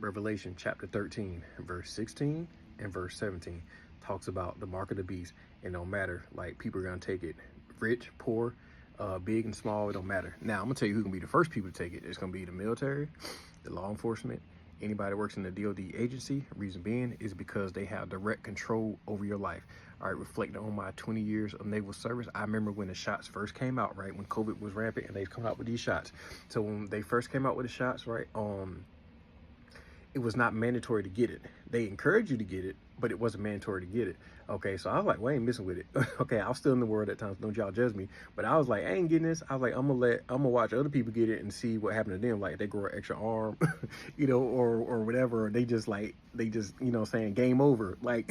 Revelation chapter 13, verse 16 and verse 17 talks about the mark of the beast. And no matter, like, people are going to take it. Rich, poor, big and small, it don't matter. Now, I'm going to tell you who's going to be the first people to take it. It's going to be the military, the law enforcement, anybody that works in the DOD agency. Reason being is because they have direct control over your life. All right, reflecting on my 20 years of naval service, I remember when the shots first came out, right, when COVID was rampant and they come out with these shots. So when they first came out with the shots, right, it was not mandatory to get it. They encouraged you to get it, but it wasn't mandatory to get it. Okay, so I was like, well, I ain't messing with it. Okay, I was still in the world at times, don't y'all judge me. But I was like, I ain't getting this. I was like, I'm gonna watch other people get it and see what happened to them. Like, they grow an extra arm, or whatever. They just, saying game over. Like,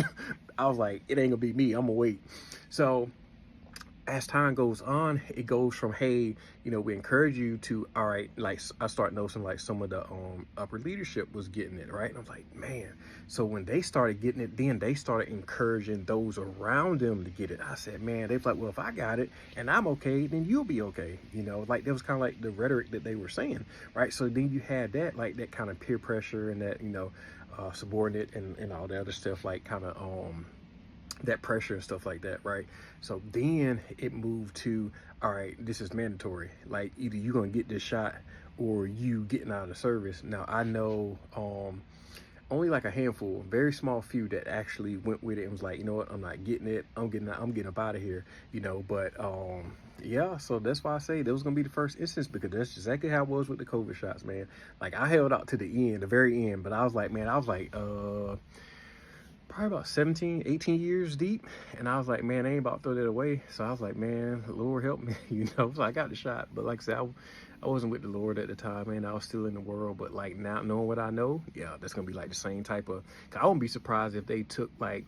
I was like, it ain't gonna be me. I'm gonna wait. So as time goes on, it goes from, hey, we encourage you to, all right, like, I start noticing like some of the upper leadership was getting it, right? And I was like, man. So when they started getting it, then they started encouraging those around them to get it. I said, man, they was like, well, if I got it and I'm okay, then you'll be okay. Like, that was kind of like the rhetoric that they were saying, right? So then you had that, like, that kind of peer pressure and that, subordinate and all the other stuff, like, kind of that pressure and stuff like that, right? So then it moved to, all right, this is mandatory. Like, either you're gonna get this shot or you getting out of the service. Now, I know only like a handful, very small few that actually went with it and was like, you know what, I'm not getting it. I'm getting up out of here, But yeah, so that's why I say that was gonna be the first instance, because that's exactly how it was with the COVID shots, man. Like, I held out to the end, the very end, but I was like, probably about 17, 18 years deep. And I was like, man, I ain't about to throw that away. So I was like, man, Lord help me, So I got the shot. But like I said, I wasn't with the Lord at the time, man. I was still in the world. But like, now knowing what I know, yeah, that's going to be like the same type of, I wouldn't be surprised if they took like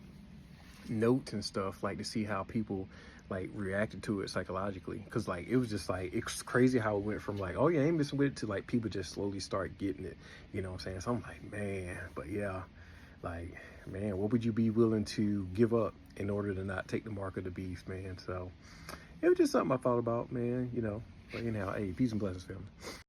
notes and stuff, like, to see how people like reacted to it psychologically. Because like, it was just like, it's crazy how it went from like, oh yeah, I ain't messing with it, to like people just slowly start getting it. You know what I'm saying? So I'm like, man, but yeah. Like, man, what would you be willing to give up in order to not take the mark of the beast, man? So it was just something I thought about, man, But anyhow, hey, peace and blessings, family.